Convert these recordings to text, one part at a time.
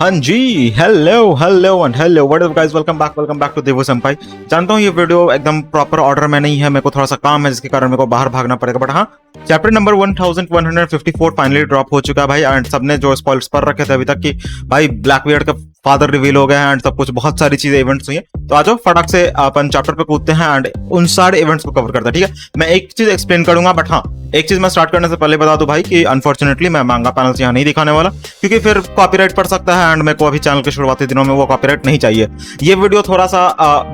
हाँ जी, hello hello and hello what up guys, welcome back to देवो senpai। जानता हूँ ये वीडियो एकदम प्रॉपर ऑर्डर में नहीं है, मेरे को थोड़ा सा काम है जिसके कारण मेरे को बाहर भागना पड़ेगा, बट हाँ, चैप्टर नंबर 1154 फाइनली ड्रॉप हो चुका है भाई। एंड सबने जो स्पॉइलर्स पर रखे थे अभी तक कि भाई ब्लैकबियर्ड का फादर रिवील हो गया है एंड सब कुछ, बहुत सारी चीजें इवेंट्स हुई है। तो आ जाओ फटाक से अपन चैप्टर पे कूदते हैं एंड उन सारे इवेंट्स को कवर करते हैं। ठीक है, मैं एक चीज एक्सप्लेन करूंगा, बट हाँ, एक चीज मैं स्टार्ट करने से पहले बता दूं भाई कि अनफॉर्चुनेटली मैं मांगा पैनल्स यहाँ नहीं दिखाने वाला, क्योंकि फिर कॉपीराइट पड़ सकता है एंड मेरे को अभी चैनल के शुरुआती दिनों में वो कॉपीराइट नहीं चाहिए। ये वीडियो थोड़ा सा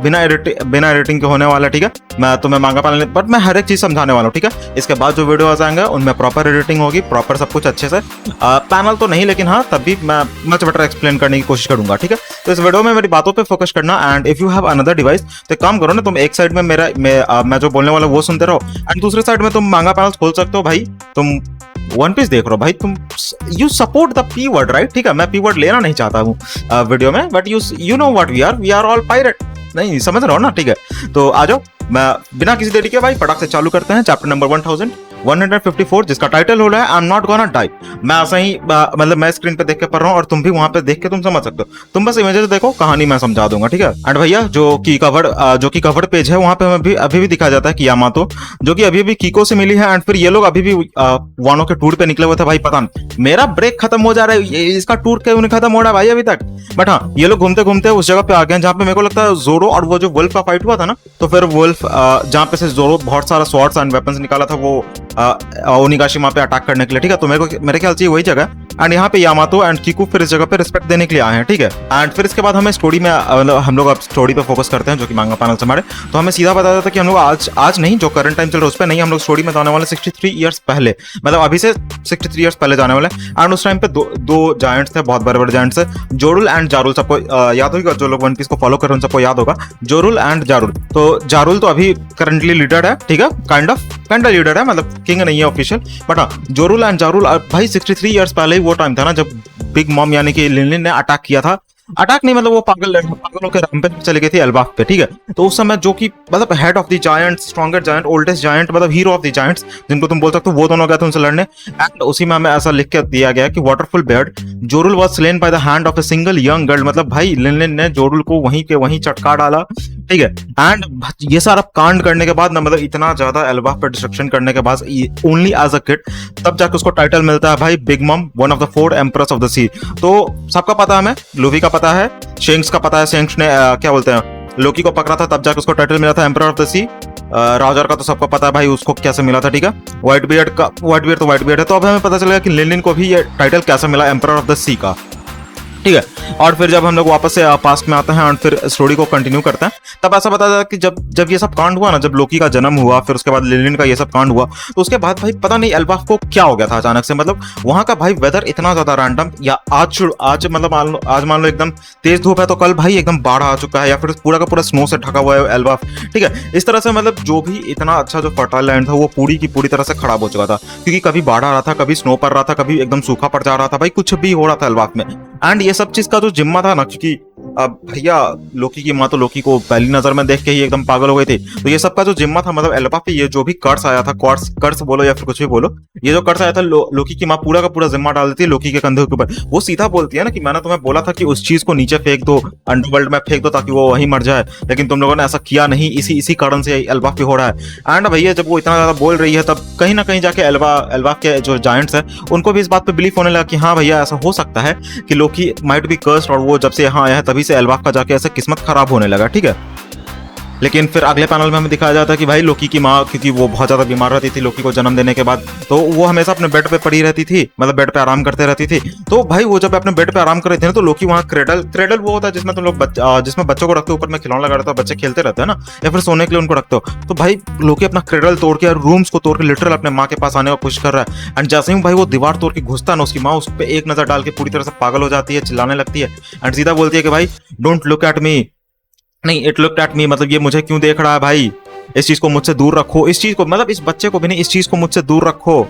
बिना एडिटिंग के होने वाला है। ठीक है, मैं तुम्हें मांगा पैनल, बट मैं हर एक चीज समझाने वाला हूँ। ठीक है, इसके बाद जो वीडियो आ जाएंगे उनमें प्रॉपर एडिटिंग होगी, प्रॉपर सब कुछ अच्छे से, पैनल तो नहीं, लेकिन हाँ तब भी मैं मच बेटर एक्सप्लेन करने की कोशिश करूंगा। ठीक है, तो इस वीडियो में मेरी बातों पे फोकस करना। And if you have another device तो काम करो ना, तुम एक साइड में मैं जो बोलने वाला वो सुनते रहो एंड दूसरे साइड में तुम मांगा पैनल खोल सकते हो भाई। तुम वन पीस देख रहे हो भाई, तुम you support the P word, right? ठीक है, मैं पी वर्ड लेना नहीं चाहता हूँ वीडियो में, but you know what we are all pirate. नहीं समझ रहे हो ना? ठीक है, तो आ जाओ, मैं बिना किसी देरी के भाई फटाक से चालू करते हैं चैप्टर नंबर 1154, जिसका टाइटल हो रहा है I am not gonna die. मैं ऐसा ही मतलब मैं स्क्रीन पे देख के पढ़ रहा हूँ और तुम भी वहां पे देख के तुम समझ सकते हो। तुम बस इमेजेस देखो, कहानी मैं समझा दूंगा। ठीक है, एंड भैया जो कि कवर पेज है वहां पे हमें अभी भी दिखाया जाता है कि यामातो जो कि अभी भी कीको से मिली है एंड फिर ये लोग अभी भी वानो के टूर पे निकले हुए थे भाई। पता नहीं, मेरा ब्रेक खत्म हो जा रहा है, इसका टूर क्यों नहीं खत्म हो रहा है भाई अभी तक। बट हाँ, ये लोग घूमते घूमते उस जगह पे आ गए जहाँ पे मेरे को लगता है जोरो और वो जो वुल्फ का फाइट हुआ था ना, तो फिर वुल्फ जहाँ पे से जोरो बहुत सारा स्वॉर्ड्स एंड वेपन्स निकाला था वो ओनिगाशिमा पे अटैक करने के लिए। ठीक है, तो मेरे ख्याल से वही जगह एंड यहाँ पे यामातो एंड कीकू फिर इस जगह पे रिस्पेक्ट देने के लिए आए हैं। ठीक है, एंड फिर इसके बाद हमें स्टोरी में मतलब हम लोग अब स्टोरी पे फोकस करते हैं जो कि मांगा पैनल से हमारे, तो हमें सीधा बता देता है कि हम लोग आज नहीं, जो करंट टाइम चल रहा है उस पर नहीं, हम लोग स्टोरी में जाने वाले 63 ईयर्स पहले, मतलब अभी से 63 ईयर्स पहले जाने वाले। एंड उस टाइम पे दो जायंट्स थे, बहुत बड़े बड़े जायंट्स थे, जोरुल एंड जारुल। सबको याद होगा, जो लोग वन पीस को फॉलो कर रहे हैं उन सबको याद होगा जोरुल एंड जारुल। तो जारुल तो अभी करंटली लीडर है, ठीक है, काइंड ऑफ लीडर है, मतलब किंग नहीं है ऑफिशियल, बट हाँ, जोरुल एंड जारुल भाई 63 ईयर्स पहले ही वो टाइम था ना जब बिग मॉम यानी कि लिनलिन ने अटैक किया था। अटैक नहीं, मतलब वो पागलों के राम पे चले गए थे एल्बाफ पे। ठीक है, तो उस समय जो कि मतलब head of the giant, strongest giant, oldest giant, मतलब हीरो ऑफ द जायंट्स जिनको तुम बोल सकते हो, वो दोनों गए थे उनसे लड़ने। एंड उसी में हमें ऐसा लिख के दिया गया कि वाटरफुल बेड जोरुल was slain by the hand of a single young girl, मतलब भाई लिनलिन ने जोरुल को वहीं के वहीं चटका डाला। ठीक है, एंड ये सारा कांड करने के बाद ना, मतलब इतना ज्यादा एल्बाफ पे डिस्ट्रक्शन करने के बाद ओनली एज अ किड, तब जाके उसको टाइटल मिलता है भाई Big Mom, one of the 4 emperors of the sea. तो सबका पता है, हमें लूफी का पता है, शेंक्स का पता है, शेंक्स ने क्या बोलते हैं, लोकी को पकड़ा था, तब जाके उसको टाइटल मिला था emperor of the sea. Roger का तो सबको पता है भाई, उसको कैसे मिला था। ठीक है, व्हाइट बियर्ड तो व्हाइट बियर्ड है, तो अब हमें पता चलेगा कि लिनलिन को भी ये टाइटल कैसे मिला एम्परर ऑफ द सी का। ठीक है, और फिर जब हम लोग वापस से पास्ट में आते हैं और फिर स्टोरी को कंटिन्यू करते हैं, तब ऐसा बताया कि जब ये सब कांड हुआ ना, जब लोकी का जन्म हुआ, फिर उसके बाद लिनलिन का ये सब कांड हुआ, तो उसके बाद भाई पता नहीं एल्बाफ को क्या हो गया था अचानक से। मतलब वहां का भाई वेदर इतना ज्यादा रैंडम, या आज मतलब आज मान लो एकदम तेज धूप है, तो कल भाई एकदम बाढ़ आ चुका है, या फिर पूरा का पूरा स्नो से ढका हुआ है एल्बाफ। ठीक है, इस तरह से मतलब जो भी इतना अच्छा जो फर्टाइल लैंड था वो पूरी की पूरी तरह से खराब हो चुका था, क्योंकि कभी बाढ़ आ रहा था, कभी स्नो पड़ रहा था, कभी एकदम सूखा पड़ जा रहा था भाई, कुछ भी हो रहा था एल्बाफ में। एंड ये सब चीज का जो जिम्मा था ना, क्योंकि अब भैया लोकी की माँ तो लोकी को पहली नजर में देख के ही एकदम पागल हो गई थी, तो ये सब का जो जिम्मा था, मतलब एल्बाफ पे ये जो भी कर्स आया था, कर्स बोलो या फिर कुछ भी बोलो, ये जो कर्स आया था लोकी की माँ पूरा का पूरा जिम्मा डाल देती है लोकी के कंधे के ऊपर। वो सीधा बोलती है ना कि मैंने तुम्हें बोला था कि उस चीज को नीचे फेंक दो, अंडरवर्ल्ड में फेंक दो ताकि वो वहीं मर जाए, लेकिन तुम लोगों ने ऐसा किया नहीं, इसी कारण से एल्बाफ पे हो रहा है। एंड भैया जब वो इतना ज्यादा बोल रही है, तब कहीं ना कहीं जाके एल्बाफ के जो जायंट्स है उनको भी इस बात पे बिलीफ होने लगा कि हाँ भैया ऐसा हो सकता है कि लोकी माइट बी कर्स्ड, और वो जब से यहाँ आया है तभी से एल्बाफ का जाके ऐसे किस्मत खराब होने लगा। ठीक है, लेकिन फिर अगले पैनल में हमें दिखाया जाता है कि भाई लोकी की माँ, क्योंकि वो बहुत ज्यादा बीमार रहती थी लोकी को जन्म देने के बाद, तो वो हमेशा अपने बेड पे पड़ी रहती थी, मतलब बेड पे आराम करते रहती थी। तो भाई वो जब अपने बेड पे आराम कर रही थी ना, तो लोकी वहाँ क्रेडल वो होता है जिसमें तुम लोग जिसमें बच्चों को रखते हो, ऊपर में खिलौना लगा रहता है, बच्चे खेलते रहते हैं ना, या फिर सोने के लिए उनको रखते हो। तो भाई लोकी अपना क्रेडल तोड़ के, रूम्स को तोड़ के लिटरल अपने माँ के पास आने की कोशिश कर रहा है। एंड जैसे ही भाई वो दीवार तोड़ के घुसता है ना, उसकी माँ उस पर एक नजर डाल के पूरी तरह से पागल हो जाती है, चिल्लाने लगती है एंड सीधा बोलती है कि भाई डोंट लुक एट मी, नहीं इट लुक्ड एट मी, मतलब ये मुझे क्यों देख रहा है भाई, इस चीज को मुझसे दूर रखो, इस चीज को, मतलब इस बच्चे को भी नहीं, इस चीज को मुझसे दूर रखो।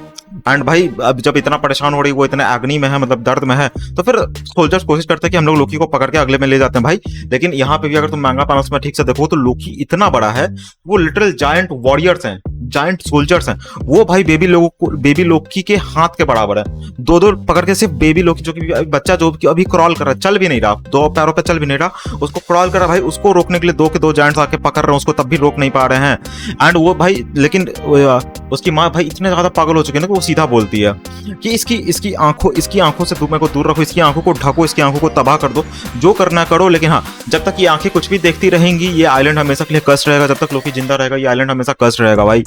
एंड भाई अब जब इतना परेशान हो रही, वो इतने एग्नी में है, मतलब दर्द में है, तो फिर सोल्जर्स कोशिश करते हैं कि हम लोग लोकी को पकड़ के अगले में ले जाते हैं भाई। लेकिन यहाँ पे भी अगर तुम मांगा पैनल्स में ठीक से देखो तो लोकी इतना बड़ा है, वो लिटरल जायंट वॉरियर्स हैं, जायंट सोल्जर्स हैं वो भाई बेबी लोकी के हाथ के बराबर है। दो दो पकड़ के सिर्फ बेबी लोकी जो कि बच्चा जो कि अभी क्रॉल कर रहा है, चल भी नहीं रहा, दो पैरों पे चल भी नहीं रहा, उसको क्रॉल कर रहा भाई, उसको रोकने के लिए दो के दो जायंट्स आके पकड़ रहे हैं उसको, तब भी रोक नहीं पा रहे हैं। एंड वो भाई लेकिन उसकी माँ भाई इतने ज्यादा पागल हो चुके हैं ना कि वो सीधा बोलती है कि इसकी आंखों से मेरे को दूर रखो, इसकी आंखों को ढको, इसकी आंखों को तबाह कर दो, जो करना करो, लेकिन हाँ जब तक ये आंखें कुछ भी देखती रहेंगी ये आइलैंड हमेशा के लिए कष्ट रहेगा, जब तक लोकी जिंदा रहेगा ये आइलैंड हमेशा कष्ट रहेगा भाई।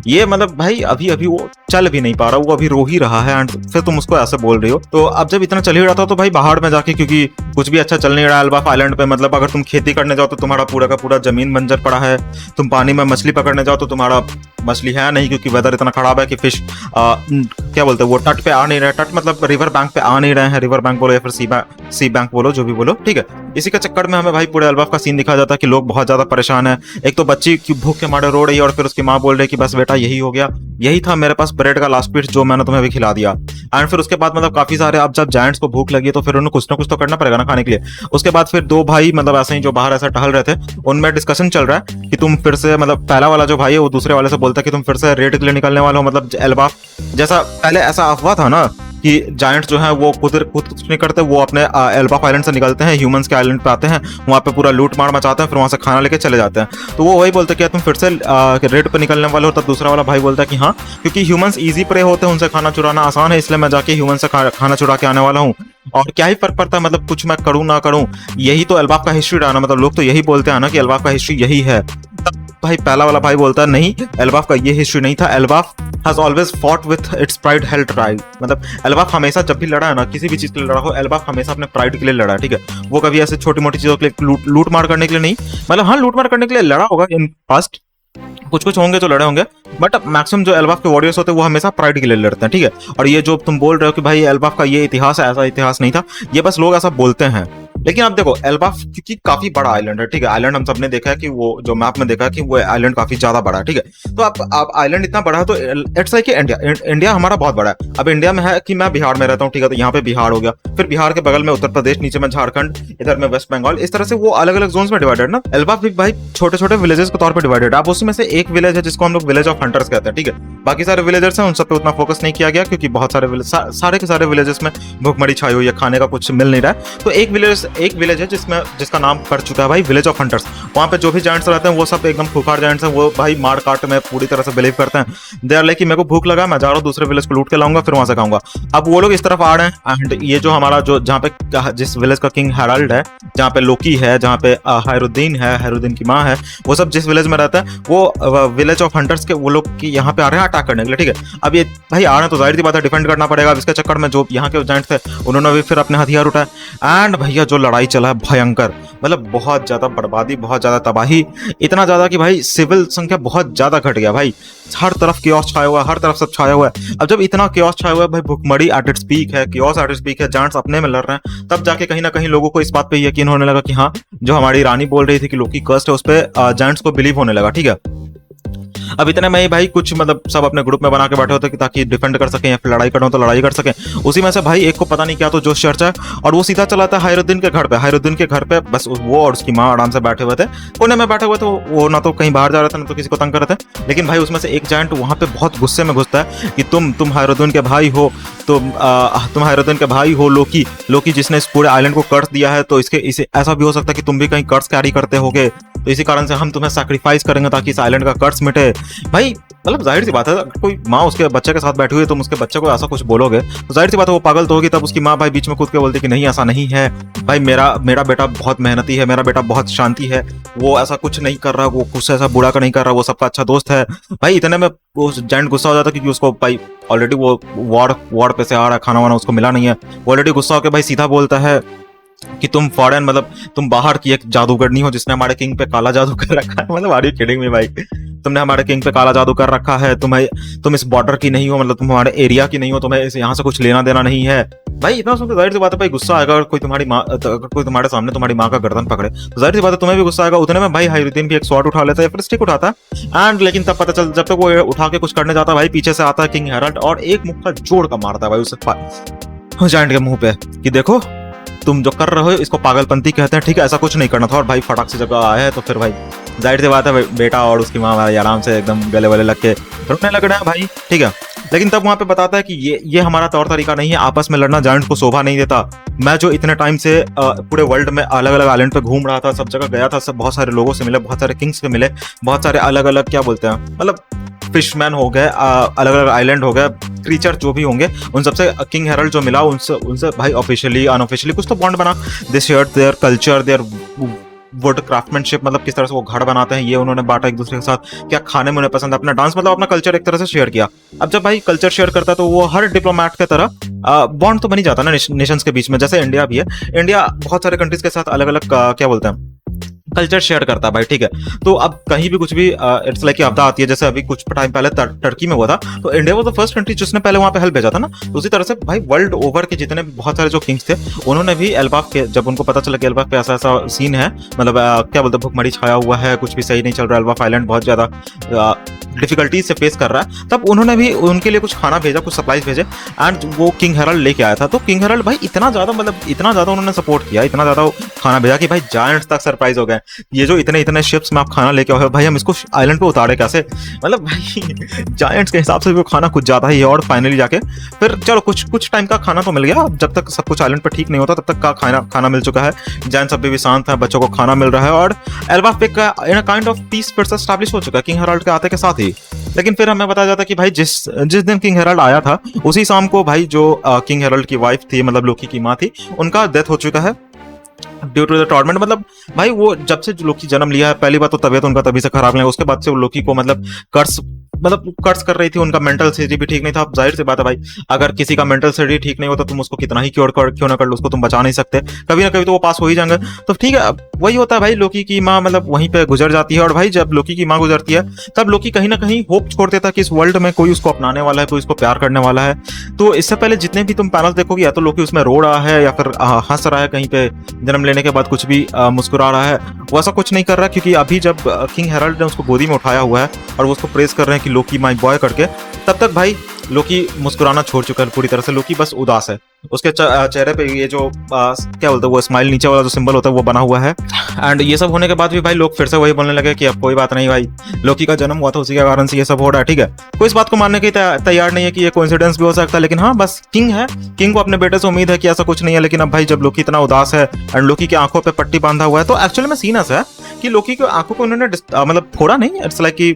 ये मतलब भाई अभी वो चल भी नहीं पा रहा, वो अभी रो ही रहा है, एंड फिर तुम उसको ऐसे बोल रही हो। तो अब जब इतना चल ही रहा था तो भाई बाहर में जाके, क्योंकि कुछ भी अच्छा चल नहीं रहा एल्बाफ आइलैंड पे, मतलब अगर तुम खेती करने जाओ तो तुम्हारा पूरा का पूरा जमीन बंजर पड़ा है, तुम पानी में मछली पकड़ने जाओ तो तुम्हारा मछली है नहीं, क्योंकि वेदर इतना खराब है कि फिश क्या बोलते हैं वो तट पे आ नहीं रहे, तट मतलब रिवर बैंक पे आ नहीं रहे हैं, रिवर बैंक बोलो या फिर सी बैंक बोलो, जो भी बोलो, ठीक है। इसी के चक्कर में हमें भाई पूरे एल्बाफ का सीन दिखाया जाता है कि लोग बहुत ज्यादा परेशान है। एक तो बच्ची की भूख के मारे रो रही है और फिर उसकी माँ बोल रही है कि बस बेटा यही हो गया, यही था मेरे पास ब्रेड का लास्ट पीस जो मैंने तुम्हें अभी खिला दिया। एंड फिर उसके बाद मतलब काफी सारे, अब जब जायंट्स को भूख लगी तो फिर उन्हें कुछ ना कुछ तो करना पड़ेगा ना खाने के लिए। उसके बाद फिर दो भाई मतलब ऐसे ही जो बाहर ऐसा टहल रहे थे, उनमें डिस्कशन चल रहा है कि तुम फिर से, मतलब पहला वाला जो भाई है वो दूसरे वाले से बोलता है कि तुम फिर से रेड के लिए निकलने वाले हो, मतलब एल्बाफ जैसा पहले ऐसा अफवाह था ना कि जायंट्स जो है वो खुद कुछ नहीं करते, वो अपने एल्बाफ आइलैंड से निकलते हैं, ह्यूमंस के आइलैंड पे आते हैं, वहाँ पे पूरा लूट मार मचाते हैं, फिर वहाँ से खाना लेके चले जाते हैं। तो वो वही बोलते हैं कि तुम फिर से रेड पे निकलने वाले हो, तब दूसरा वाला भाई बोलता है कि हाँ, क्योंकि ह्यूमंस इजी प्रे होते हैं, उनसे खाना चुराना आसान है, इसलिए मैं जाके ह्यूमन से खाना चुरा के आने वाला हूँ, और क्या ही फर्क पड़ता है, मतलब कुछ मैं करूँ ना करूँ, यही तो एल्बाफ का हिस्ट्री रहा ना, मतलब लोग तो यही बोलते हैं ना कि एल्बाफ का हिस्ट्री यही है। तब भाई पहला वाला भाई बोलता है नहीं, एल्बाफ का ये हिस्ट्री नहीं था, Elbaf has always fought with its pride held right, मतलब एल्बाफ हमेशा जब भी लड़ा है ना, किसी भी चीज के लिए लड़ा हो, एल्बाफ हमेशा अपने प्राइड के लिए लड़ा है, ठीक है। वो कभी ऐसे छोटी मोटी चीजों के लिए लूट मार करने के लिए नहीं, मतलब हाँ लूट मार करने के लिए लड़ा होगा इन पास्ट, कुछ होंगे जो लड़े होंगे, बट मैक्सिमम जो एल्बाफ के वॉरियर्स होते हैं वो हमेशा प्राइड के लिए लड़ते हैं, ठीक है। और ये जो तुम बोल रहे हो कि भाई एल्बाफ का ये इतिहास है, ऐसा इतिहास नहीं था, ये बस लोग ऐसा बोलते हैं। लेकिन अब देखो एल्बाफ क्योंकि काफी बड़ा आइलैंड है, ठीक है, आइलैंड हम सबने देखा है कि वो जो मैप में देखा है कि वो आइलैंड काफी ज्यादा बड़ा है, ठीक है। तो अब आइलैंड इतना बड़ा है तो इट्स लाइक इंडिया हमारा बहुत बड़ा है। अब इंडिया में है कि मैं बिहार में रहता हूँ, ठीक है, तो यहाँ पे बिहार हो गया, फिर बिहार के बगल में उत्तर प्रदेश, नीचे में झारखंड, इधर में वेस्ट बंगाल, इस तरह से वो अलग अलग जोन्स में डिवाइडेड ना। एल्बाफ भी भाई छोटे छोटे विलेजेस के तौर पर डिवाइडेड है। अब उसमें से एक विलेज है जिसको हम लोग विलेज ऑफ हंटर्स कहते हैं, ठीक है। बाकी सारे विलेजर्स हैं उन सब पे उतना फोकस नहीं किया गया, क्योंकि बहुत सारे के सारे विलेजेस में भूखमरी छाई हुई है, खाने का कुछ मिल नहीं रहा है। तो एक विलेज है जिसका नाम पड़ चुका है भाई विलेज ऑफ हंटर्स। वहां पे जो भी जायंट्स रहते हैं वो सब एकदम खूंखार जायंट्स हैं, वो भाई मार काट में पूरी तरह से बिलीव करते हैं। दे आर लाइक कि मेरे को भूख लगा, मैं जा रहा हूँ दूसरे विलेज को लूट के लाऊंगा, फिर वहां से खाऊंगा। अब वो लोग इस तरफ आ रहे हैं, एंड ये जो हमारा जो जहाँ पे जिस विलेज का किंग हेराल्ड है, जहाँ पे लोकी है, जहाँ पे हैरुद्दीन है, हैरुद्दीन की माँ है, वो सब जिस विलेज में रहता है, वो विलेज ऑफ हंटर्स के वो लोग की यहाँ पे आ रहे हैं अटैक करने के लिए, ठीक है। अब ये भाई आ रहे हैं तो जाहिर सी बात है डिफेंड करना पड़ेगा। अब इसके चक्कर में जो यहाँ के जायंट्स थे उन्होंने भी फिर अपने हथियार उठाए, एंड भैया जो लड़ाई चला है भयंकर, मतलब बहुत ज्यादा बर्बादी, बहुत ज्यादा तबाही, इतना ज्यादा कि भाई सिविल संख्या बहुत ज्यादा घट गया भाई, हर तरफ कियोस छाया हुआ है, हर तरफ सब छाया हुआ है। अब जब इतना कियोस छाया हुआ है भाई, भुखमरी एट इट्स पीक है, कियोस एट इट्स पीक है, जायंट्स अपने में लड़ रहे हैं, तब जाके कहीं ना कहीं लोगों को इस बात पे यकीन होने लगा कि हाँ जो हमारी रानी बोल रही थी कि लोकी कर्स्ड है, उस पे जायंट्स को बिलीव होने लगा, ठीक है। अब इतने में ही भाई कुछ मतलब सब अपने ग्रुप में बना के बैठे होते कि ताकि डिफेंड कर सकें या फिर लड़ाई करना तो लड़ाई कर सकें। उसी में से भाई एक को पता नहीं क्या तो जोश चर्चा है, और वो सीधा चला था हैरुद्दीन के घर पे। हैरुद्दीन के घर पे बस वो और उसकी माँ आराम से बैठे हुए थे, कोने में बैठे हुए थे, वो ना तो कहीं बाहर जा रहे थे ना तो किसी को तंग कर रहे थे। लेकिन भाई उसमें से एक जायंट वहां पे बहुत गुस्से में घुसता है कि तुम हैरुद्दीन के भाई हो, तुम हैरुद्दीन के भाई हो लोकी जिसने इस पूरे आइलैंड को कर्स दिया है, तो इसे ऐसा भी हो सकता है कि तुम भी कहीं कर्स कैरी करते होगे, तो इसी कारण से हम तुम्हें सैक्रिफाइस करेंगे ताकि इस आइलैंड का कर्स मिटे। भाई मतलब जाहिर सी बात है, कोई माँ उसके बच्चे के साथ बैठी हुई है, तुम उसके बच्चे को ऐसा कुछ बोलोगे तो जाहिर सी बात है वो पागल तो होगी। तब उसकी माँ भाई बीच में कूद के बोलती कि नहीं ऐसा नहीं है भाई, मेरा बेटा बहुत मेहनती है, मेरा बेटा बहुत शांति है, वो ऐसा कुछ नहीं कर रहा, वो कुछ ऐसा बुरा का नहीं कर रहा, वो सबका अच्छा दोस्त है। भाई इतने में वो जायंट गुस्सा हो जाता क्योंकि उसको भाई ऑलरेडी वो वॉर पे से आ रहा है, खाना वाना उसको मिला नहीं है, वो ऑलरेडी गुस्सा होकर भाई सीधा बोलता है कि तुम फॉरेन मतलब तुम बाहर की एक जादूगरनी हो जिसने हमारे किंग पे काला जादू कर रखा है। मतलब आर यू किडिंग मी भाई, तुमने हमारे किंग पे काला जादू कर रखा है, तुम इस बॉर्डर की नहीं हो, मतलब तुम हमारे एरिया की नहीं हो, तुम्हें यहाँ से कुछ लेना देना नहीं है। भाई इतना सुनकर जाहिर सी बात है भाई गुस्सा आएगा। अगर कोई तुम्हारे सामने तुम्हारी माँ का गर्दन पकड़े तो जाहिर सी बात है तुम्हें भी गुस्सा आएगा। उतने में भाई हैरुद्दीन भी एक स्वॉर्ड उठा लेता है या फिर स्टिक उठाता है, एंड लेकिन तब पता चल जब तक वो उठा के कुछ करने जाता है भाई पीछे से आता है किंग हेराल्ड और एक मुक्का जोड़ का मारता है भाई उसे जायंट के मुंह पे कि देखो तुम जो कर रहे हो इसको पागलपंती कहते हैं, ठीक है, ऐसा कुछ नहीं करना था। और भाई फटाक से जब आया है तो फिर भाई जाहिर सी बात है बेटा और उसकी माँ भाई आराम से एकदम गले वाले लग के रोने लग रहा है भाई, ठीक है। लेकिन तब वहां पे बताता है कि ये हमारा तौर तरीका नहीं है, आपस में लड़ना जायंट को शोभा नहीं देता। मैं जो इतने टाइम से पूरे वर्ल्ड में अलग अलग आइलैंड पे घूम रहा था, सब जगह गया था, सब बहुत सारे लोगों से मिले, बहुत सारे किंग्स से मिले, बहुत सारे अलग अलग क्या बोलते हैं मतलब फिशमैन हो गए, अलग अलग आइलैंड हो गए, क्रीचर जो भी होंगे, उन सबसे किंग हेरल्ड जो मिला, उनसे भाई ऑफिशियली अनऑफिशियली कुछ तो बॉन्ड बना। They shared their culture, their wood craftsmanship, मतलब किस तरह से वो घर बनाते हैं ये उन्होंने बांटा एक दूसरे के साथ, क्या खाने में उन्हें पसंद है, अपना डांस, मतलब अपना कल्चर एक तरह से शेयर किया। अब जब भाई कल्चर शेयर करता है तो वो हर डिप्लोमेट के तरह बॉन्ड तो बनी जाता है ना नेशंस के बीच में, जैसे इंडिया भी है। इंडिया बहुत सारे कंट्रीज के साथ अलग अलग क्या बोलते हैं कल्चर शेयर करता है भाई, ठीक है। तो अब कहीं भी कुछ भी इट्स लाइक आपदा आती है, जैसे अभी कुछ टाइम पहले टर्की में हुआ था, तो इंडिया वो द फर्स्ट कंट्री जिसने पहले वहां पे हेल्प भेजा था ना। तो उसी तरह से भाई वर्ल्ड ओवर के जितने बहुत सारे जो किंग्स थे, उन्होंने भी एल्बाफ के, जब उनको पता चला कि एल्बाफ पे ऐसा ऐसा सीन है, मतलब क्या बोलते हैं भुखमरी छाया हुआ है, कुछ भी सही नहीं चल रहा, एल्बाफ आइलैंड बहुत ज्यादा डिफिकल्टीज से फेस कर रहा है, तब उन्होंने भी उनके लिए कुछ खाना भेजा, कुछ सप्लाईज भेजे, एंड वो किंग हेरल्ड लेके आया था। तो किंग हेरल्ड भाई इतना ज्यादा, मतलब इतना ज्यादा उन्होंने सपोर्ट किया, इतना ज्यादा खाना भेजा कि भाई जायंट्स तक सरप्राइज हो गए, ये जो इतने इतने शिप्स में आप खाना लेके आओ भाई, हम इसको आइलैंड पे उतारे कैसे, मतलब भाई जायंट्स के हिसाब से वो खाना कुछ ज्यादा ही है। और फाइनली जाके फिर चलो कुछ टाइम का खाना तो मिल गया, जब तक सब कुछ आइलैंड पे ठीक नहीं होता तब तक का खाना मिल चुका है, जायंट्स अभी भी शांत है, बच्चों को खाना मिल रहा है, और एल्बाफ पे का इन अ काइंड ऑफ पीस फिर से एस्टैब्लिश हो चुका है किंग हेरल्ड के आते के साथ ही। लेकिन फिर हमें बताया जाता है कि भाई जिस दिन किंग हेरल्ड आया था, उसी शाम को भाई जो किंग हेरल्ड की वाइफ थी, मतलब लोकी की माँ थी, उनका डेथ हो चुका है ड्यू टू द टॉर्मेंट। मतलब भाई वो जब से लोकी जन्म लिया है, पहली बात तो तबियत उनका तभी से खराब नहीं है, उसके बाद से वो लोकी को मतलब कर्स कर रही थी, उनका मेंटल स्टेज भी ठीक नहीं था। अब जाहिर सी बात है भाई, अगर किसी का मेंटल स्टेज ठीक नहीं होता, तुम उसको कितना ही क्यों ना कर लो, उसको तुम बचा नहीं सकते, कभी ना कभी तो वो पास हो ही जाएंगे। तो ठीक है, वही होता है भाई, लोकी की माँ मतलब वहीं पे गुजर जाती है, और भाई जब लोकी की माँ गुजरती है, तब लोकी कहीं ना कहीं होप छोड़ देता है कि इस वर्ल्ड में कोई उसको अपनाने वाला है, कोई उसको प्यार करने वाला है। तो इससे पहले जितने भी तुम पैनल देखोगे, या तो लोकी उसमें रो रहा है, या फिर हंस रहा है, कहीं पे जन्म लेने के बाद कुछ भी मुस्कुरा रहा है, वो ऐसा कुछ नहीं कर रहा, क्योंकि अभी जब किंग हेरल्ड ने उसको गोदी में उठाया हुआ है और वो उसको प्रेज कर रहे हैं कि लोकी माय बॉय करके, तब तक भाई लोकी मुस्कुराना छोड़ चुका है पूरी तरह से। लोकी बस उदास है, उसके चेहरे पे ये जो क्या बोलते हैं वो स्माइल नीचे वाला जो सिंबल होता है वो बना हुआ है। एंड ये सब होने के बाद भी भाई लोग फिर से वही बोलने लगे कि अब कोई बात नहीं भाई, लोकी का जन्म हुआ था, उसी के कारण से ये सब हो रहा है, ठीक है। कोई इस बात को मानने की तैयार नहीं है कि ये कोइंसिडेंस भी हो सकता है, लेकिन हाँ बस किंग है, किंग को अपने बेटे से उम्मीद है कि ऐसा कुछ नहीं है। लेकिन अब भाई जब लोकी इतना उदास है एंड लोकी की आंखों पे पट्टी बांधा हुआ है, तो एक्चुअली में सीन ऐसा है कि लोकी की आंखों को उन्होंने मतलब फोड़ा नहीं, इट्स लाइक कि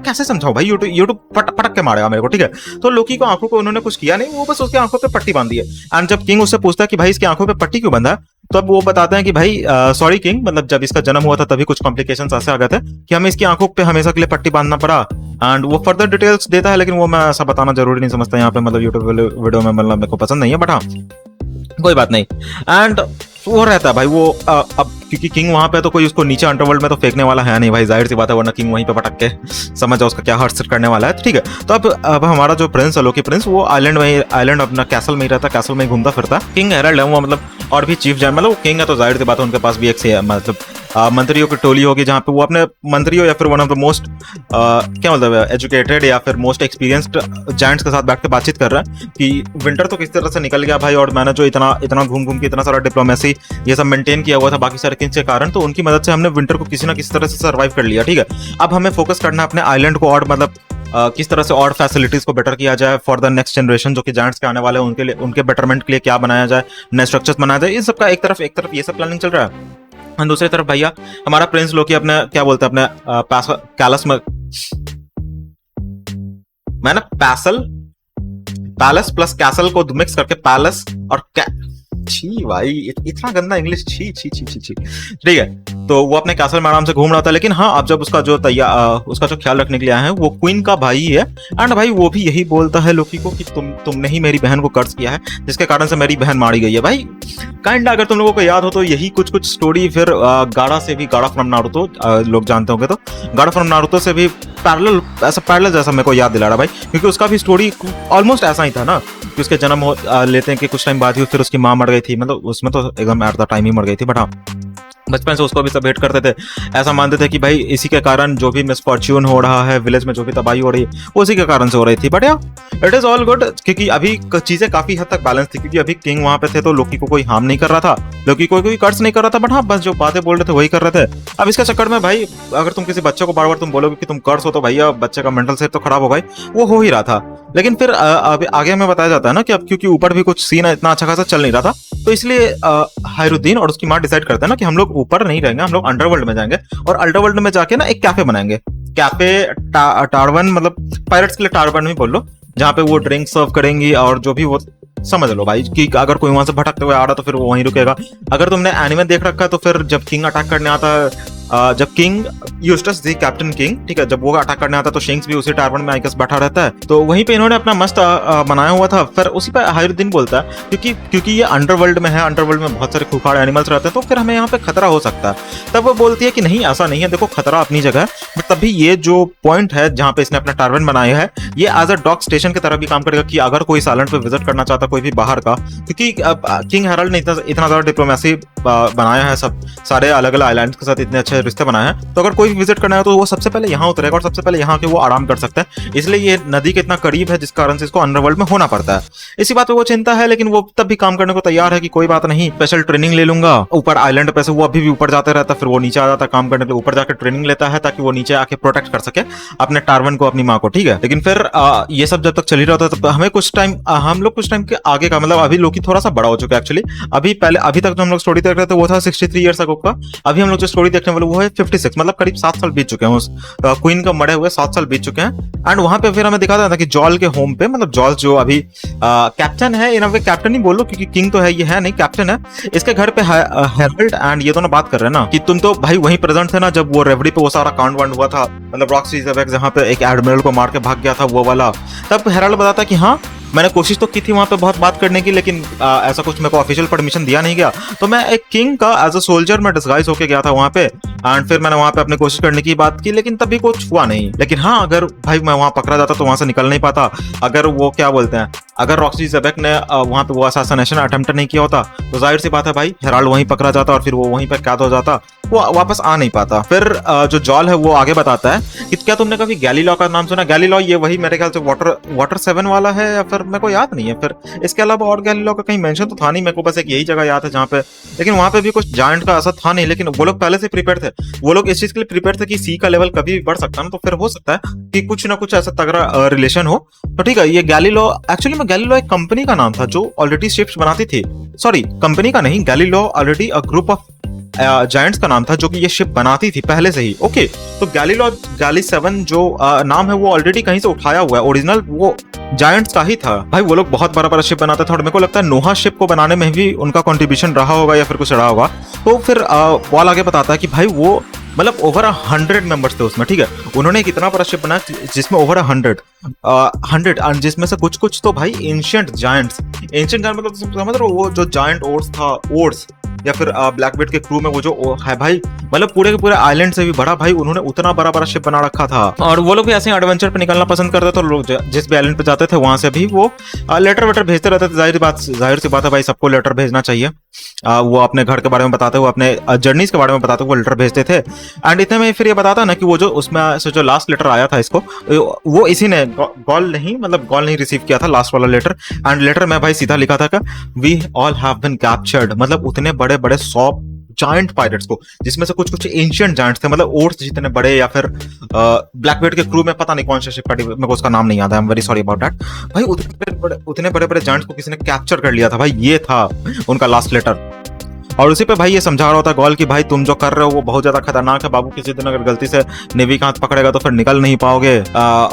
कैसे समझाऊं भाई, यूट्यूब पटक के मारेगा मेरे को, ठीक है। तो लोकी को आंखों को उन्होंने कुछ किया नहीं, वो बस उसकी आंखों पे पट्टी बांधी है। एंड जब किंग उससे पूछता है कि भाई इसकी आंखों पे पट्टी क्यों बंधा है, तो अब वो बताते हैं कि भाई सॉरी किंग, मतलब जब इसका जन्म हुआ था तभी कुछ कॉम्प्लिकेशंस ऐसे आ गए थे कि हमें इसकी आंखों पे हमेशा के लिए पट्टी बांधना पड़ा। एंड वो फर्दर डिटेल्स देता है, लेकिन वो मैं ऐसा बताना जरूरी नहीं समझता यहाँ पे, मतलब यूट्यूब वीडियो में, मतलब मेरे को पसंद नहीं है, बट हाँ कोई बात नहीं। एंड वो रहता है भाई वो अब क्योंकि किंग वहां पे तो कोई उसको नीचे अंडरवर्ल्ड में तो फेंकने वाला है नहीं भाई, जाहिर सी बात है, वरना किंग वहीं पे पटक के समझ जाओ उसका क्या हर्ट करने वाला है, ठीक है। तो अब हमारा जो प्रिंस है, लोकी प्रिंस, वो आइलैंड अपना कैसल में ही रहता, कैसल में ही घूमता फिरता। किंग हेरल्ड है वो, मतलब और भी चीफ जन, मतलब वो किंग है तो जाहिर सी बात है उनके पास भी एक से मतलब मंत्रियों की टोली होगी, जहाँ पे वो अपने मंत्रियों या फिर वन ऑफ द मोस्ट क्या मतलब एजुकेटेड या फिर मोस्ट एक्सपीरियंस्ड जायंट्स के साथ बैठ के बातचीत कर रहा है कि विंटर तो किस तरह से निकल गया भाई, और मैंने जो इतना घूम के इतना सारा डिप्लोमेसी ये सब मेंटेन किया हुआ था बाकी सारे किंग्स के कारण, तो उनकी मदद से हमने विंटर को किसी ना किसी तरह से सर्वाइव कर लिया, ठीक है। अब हमें फोकस करना है अपने आइलैंड को, और मतलब किस तरह से और फैसिलिटीज को बेटर किया जाए फॉर द नेक्स्ट जनरेशन जो कि जायंट्स के आने वाले हैं, उनके लिए, उनके बेटरमेंट के लिए क्या बनाया जाए, नए स्ट्रक्चर्स बनाया जाए, इन सब का एक तरफ ये सब प्लानिंग चल रहा है। और दूसरी तरफ भैया हमारा प्रिंस लोकी अपने क्या बोलते हैं अपने कैलस में, मैंने पैलेस प्लस कैसल को मिक्स करके पैलेस और छी भाई इतना गंदा इंग्लिश, छी छी छी छी छी, ठीक है। तो वो अपने कैसल में आराम से घूम रहा था, लेकिन हाँ अब जब उसका जो ख्याल रखने के लिए आया है वो क्वीन का भाई है, एंड भाई वो भी यही बोलता है लोकी को कि तुमने ही मेरी बहन को कर्ज किया है, जिसके कारण से मेरी बहन मारी गई है। भाई काइंड अगर तुम लोगों को याद हो तो यही कुछ स्टोरी फिर गाढ़ा फ्रॉम नारुतो लोग जानते होंगे, तो गाढ़ा फ्रॉम नारुतो से भी पैरेलल जैसा मेरे को याद दिला रहा भाई, क्योंकि उसका भी स्टोरी ऑलमोस्ट ऐसा ही था ना कि उसके जन्म लेते हैं कि कुछ टाइम बाद ही फिर उसकी माँ मर गई थी, मतलब उसमें तो एकदम एट द टाइम ही मर गई थी, बट हाँ बचपन से उसको भी सब हेट करते थे, ऐसा मानते थे कि भाई इसी के कारण जो भी मिसफॉर्च्यून हो रहा है, विलेज में जो भी तबाही हो रही है वो उसी के कारण से हो रही थी। बट यार इट इज ऑल गुड, क्योंकि अभी चीजें काफी हद तक बैलेंस थी, क्योंकि अभी किंग वहां पे थे तो लोकी को कोई हार्म नहीं कर रहा था, लोकी कोई कर्ज नहीं कर रहा था, बट हाँ बस जो बातें बोल रहे थे वही कर रहे थे। अब इसके चक्कर में भाई अगर तुम किसी बच्चे को बार बार तुम बोलोगे कि तुम कर्ज हो तो भैया बच्चे का मेंटल सेट तो खराब हो गई, वो हो ही रहा था। लेकिन फिर अभी आगे हमें बताया जाता है ना कि अब क्योंकि ऊपर भी कुछ सीन इतना अच्छा खासा चल नहीं रहा था, तो इसलिए हायरुद्दीन और उसकी माँ डिसाइड करते हैं ना कि हम लोग ऊपर नहीं रहेंगे, हम लोग अंडरवर्ल्ड में जाएंगे और अंडरवर्ल्ड में जाके ना एक कैफे बनाएंगे। कैफे टारवन, मतलब पायरेट्स के लिए टारवन भी बोल लो, जहाँ पे वो ड्रिंक सर्व करेंगी और जो भी वो समझ लो भाई कि अगर कोई वहां से भटकते हुए आ रहा तो फिर वो वहीं रुकेगा। अगर तुमने एनिमे देख रखा है तो फिर जब किंग अटैक करने आता है, जब किंग यूस्टस दी कैप्टन किंग, ठीक है, जब वो अटैक करने आता है तो शिंक्स भी उसी टारवन में आई गेस बैठा रहता है, तो वहीं पे इन्होंने अपना मस्त बनाया हुआ था। फिर उसी पे हायरुद्दीन बोलता है क्योंकि ये अंडरवर्ल्ड में है, अंडरवर्ल्ड में बहुत सारे खूंखार एनिमल्स रहते हैं, तो फिर हमें यहाँ पे खतरा हो सकता है। तब वो बोलती है कि नहीं ऐसा नहीं है, देखो खतरा अपनी जगह है, बट तभी ये जो पॉइंट है जहाँ पे इसने अपना टारवन बनाया है ये एज अ डॉग स्टेशन की तरह भी काम करेगा, कि अगर कोई साइलेंट पे विजिट करना चाहता कोई भी बाहर का, क्योंकि किंग हेरल्ड ने इतना ज्यादा डिप्लोमेसी बनाया है, सब सारे अलग अलग आइलैंड्स के साथ इतने अच्छे रिश्ते बनाए हैं, तो अगर कोई भी विजिट करना है तो वो सबसे पहले यहाँ उतरेगा और सबसे पहले यहाँ के वो आराम कर सकता है। इसलिए ये नदी के इतना करीब है जिस कारण से इसको अंडरवर्ल्ड में होना पड़ता है। इसी बात पे वो चिंता है, लेकिन वो तब भी काम करने को तैयार है कि कोई बात नहीं, स्पेशल ट्रेनिंग ले लूंगा ऊपर आइलैंड पे से। वो अभी भी ऊपर जाते रहता है, फिर वो नीचे आ जाता है काम करने के लिए, ऊपर जाकर ट्रेनिंग लेता है ताकि वो नीचे आके प्रोटेक्ट कर सके अपने टारवन को, अपनी माँ को, ठीक है। लेकिन फिर ये सब जब तक चल ही रहा था तब हमें कुछ टाइम हम लोग कुछ टाइम के आगे का, मतलब अभी लोकी थोड़ा सा बड़ा हो चुका है एक्चुअली। अभी तक जो हम लोग स्टोरी देख रहे थे वो था 63 ईयर्स अगो का, अभी हम लोग जो स्टोरी देखने वाले वो है 56, मतलब करीब 7 साल बीत चुके हैं उस क्वीन का मरे हुए, 7 साल बीत चुके हैं। एंड वहां पे फिर हमें दिखाता था कि जॉल के होम पे, मतलब जॉल जो अभी कैप्टन है, इन वे कैप्टन ही बोलो क्योंकि किंग तो है ये है नहीं, कैप्टन है, इसके घर पे हेरल्ड एंड ये दोनों बात कर रहे हैं ना कि तुम तो भाई वहीं प्रेजेंट थे ना जब वो रेवड़ी पे वो सारा कांड वांड हुआ था, मतलब रॉक्सी ज़ेबेक जहाँ पे एक एडमिरल को मार के भाग गया था वो वाला। तब हेरल्ड बताता कि हाँ मैंने कोशिश तो की थी वहां पे बहुत बात करने की, लेकिन ऐसा कुछ मेरे को ऑफिशियल परमिशन दिया नहीं गया, तो मैं एक किंग का एज अ सोल्जर में डिस्गाइज होके गया था वहां पे, एंड फिर मैंने वहां पे अपनी कोशिश करने की बात की, लेकिन तभी कुछ हुआ नहीं। लेकिन हाँ अगर भाई मैं वहां पकड़ा जाता तो वहां से निकल नहीं पाता, अगर वो क्या बोलते हैं, अगर रॉक्सी ज़ेबेक ने वहां पे वो असैसिनेशन अटेम्प्ट नहीं किया होता तो जाहिर सी बात है भाई हेराल्ड वहीं पकड़ा जाता और फिर वो वहीं पे कैद हो जाता, वो वापस आ नहीं पाता। फिर जो जॉल है वो आगे बताता है कि क्या तुमने कभी गैलीलॉ का नाम सुना? गैलीलॉ ये वही मेरे ख्याल से वाटर 7 वाला है, या फिर मेरे को याद नहीं है। फिर इसके अलावा और गैलीलॉ का कहीं मेंशन तो था नहीं, मेरे को बस एक यही जगह याद है जहाँ पे, लेकिन वहां पे भी कुछ जायंट का असर था नहीं, लेकिन वो लोग पहले से प्रिपेयर थे, वो लोग इस चीज के लिए प्रिपेयर थे कि सी का लेवल कभी भी बढ़ सकता है ना, तो फिर हो सकता है कि कुछ ना कुछ ऐसा तगड़ा रिलेशन हो। तो ठीक है, ये गैलीलॉ एक्चुअली में गैलीलॉ एक कंपनी का नाम था जो ऑलरेडी शिप्स बनाती थी, सॉरी कंपनी का नहीं, गैलीलॉ already a group of giants का नाम था जो कि ये शिप बनाती थी पहले से ही। ओके, तो गैलीलॉ गैली 7 जो नाम है वो ऑलरेडी कहीं से उठाया हुआ है, ओरिजिनल वो जायंट्स का ही था भाई। वो लोग बहुत बड़ा बड़ा शिप बनाते थे और मेरे को लगता है नोहा शिप को बनाने में भी उनका कंट्रीब्यूशन रहा होगा या फिर कुछ रहा होगा। तो फिर वॉल आगे बताता है कि भाई वो मतलब ओवर 100 मेंबर्स थे उसमें, ठीक है, उन्होंने एक इतना बड़ा शिप बनाया जिसमें ओवर 100 जिसमें से कुछ तो भाई एंशिएंट जायंट्स मतलब समझ रहे हो, वो जो जायंट ओर्स था, ओर्स या फिर ब्लैकबेट के क्रू में वो जो है भाई, मतलब पूरे के पूरे आइलैंड से भी बड़ा भाई उन्होंने उतना बड़ा बड़ा शिप बना रखा था। और वो लोग भी ऐसे एडवेंचर पे निकलना पसंद करते थे, तो लोग जिस भी आइलैंड पे जाते थे वहां से भी वो लेटर वेटर भेजते रहते थे। जाहिर सी बात है भाई, सबको लेटर भेजना चाहिए। वो अपने घर के बारे में बताते हुए, अपने जर्नीज के बारे में बताते हुए लेटर भेजते थे। एंड इतने में फिर ये बताता ना कि वो जो उसमें से जो लास्ट लेटर आया था इसको, वो इसी ने गॉल नहीं रिसीव किया था लास्ट वाला लेटर। एंड लेटर में भाई सीधा लिखा था कि we all have been captured, मतलब उतने बड़े बड़े 100 जायंट पायरेट्स को, जिसमें से कुछ एंशिएंट जायंट्स थे, मतलब ओर्स जितने बड़े, या फिर ब्लैकबेट के क्रू में पता नहीं कौन सा शिप पार्टी, मेरे को उसका नाम नहीं याद है, I am very sorry about that भाई। उतने बड़े बड़े जायंट्स को किसी ने कैप्चर कर लिया था भाई, ये था उनका लास्ट लेटर। और उसी पे भाई ये समझा रहा होता गॉल कि भाई तुम जो कर रहे हो वो बहुत ज्यादा खतरनाक है बाबू, किसी दिन अगर गलती से नेवी का हाथ पकड़ेगा तो फिर निकल नहीं पाओगे।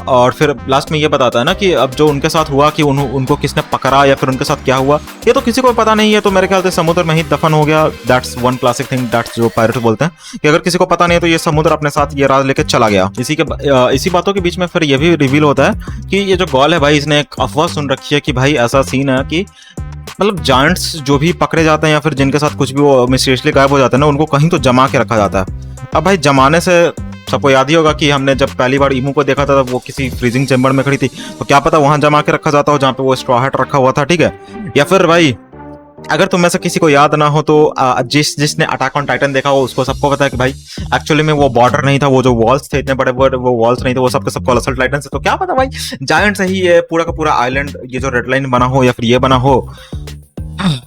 और फिर लास्ट में ये बताता है ना कि अब जो उनके साथ हुआ कि उनको किसने पकड़ा या फिर उनके साथ क्या हुआ ये तो किसी को पता नहीं है, तो मेरे ख्याल से समुद्र में ही दफन हो गया। That's one classic thing, that's जो पायरेट बोलते हैं कि अगर किसी को पता नहीं है तो ये समुद्र अपने साथ ये राज लेके चला गया। इसी बातों के बीच में फिर ये भी रिवील होता है कि ये जो गॉल है भाई, इसने एक अफवाह सुन रखी है कि भाई ऐसा सीन है कि मतलब जायंट्स जो भी पकड़े जाते हैं या फिर जिनके साथ कुछ भी वो मिस्टीरियसली गायब हो जाते हैं ना, उनको कहीं तो जमा के रखा जाता है। अब भाई जमाने से सबको याद ही होगा कि हमने जब पहली बार ईमू को देखा था वो किसी फ्रीजिंग चेंबर में खड़ी थी, तो क्या पता वहां जमा के रखा जाता हो जहाँ पे वो स्ट्रॉ हैट रखा हुआ था, ठीक है। या फिर भाई अगर तुम में से किसी को याद ना हो तो जिसने अटैक ऑन टाइटन देखा हो उसको सबको पता है कि भाई एक्चुअली में वो बॉर्डर नहीं था, वो जो वॉल्स थे इतने बड़े बड़े वो वॉल्स नहीं थे, वो सबके सब कोलोसल टाइटन से। तो क्या पता भाई जायंट से ही ये पूरा का पूरा आइलैंड ये जो रेड लाइन बना हो या फिर ये बना हो।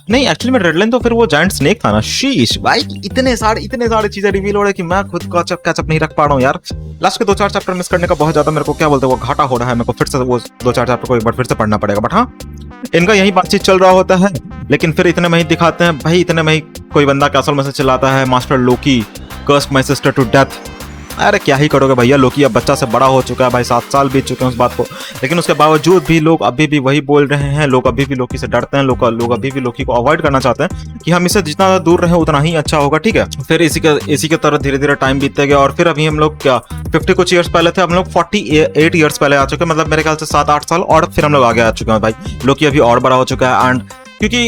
नहीं एक्चुअली में रेड लाइन तो फिर वो जायंट स्नेक था ना। शीश भाई इतने सारे चीजें रिवील हो रहे हैं कि मैं खुद का कैचअप नहीं रख पा रहा हूँ यार। लास्ट के 2-4 चैप्टर मिस करने का बहुत ज्यादा मेरे को क्या बोलते हैं वो घाटा हो रहा है। मेरे को फिर से वो 2-4 चैप्टर को एक बार फिर से पढ़ना पड़ेगा। बट हाँ इनका यही बातचीत चल रहा होता है, लेकिन फिर इतने में ही दिखाते हैं भाई, इतने में ही कोई बंदा कैसल में से चिल्लाता है master Loki cursed my sister to death. अरे क्या ही करोगे भैया, लोकी अब बच्चा से बड़ा हो चुका है भाई, 7 साल बीत चुके हैं उस बात को, लेकिन उसके बावजूद भी लोग अभी भी वही बोल रहे हैं। लोग अभी भी लोकी से डरते हैं, लोग अभी भी लोकी को अवॉइड करना चाहते हैं कि हम इससे जितना दूर रहे उतना ही अच्छा होगा। ठीक है, फिर इसी के तरह धीरे धीरे टाइम बीतते गया और फिर अभी हम लोग क्या 50 कुछ ईयर्स पहले थे, हम लोग 48 ईयर्स पहले आ चुके हैं, मतलब मेरे ख्याल से 7-8 साल, और फिर हम लोग आगे आ चुके हैं भाई। लोकी अभी और बड़ा हो चुका है एंड क्योंकि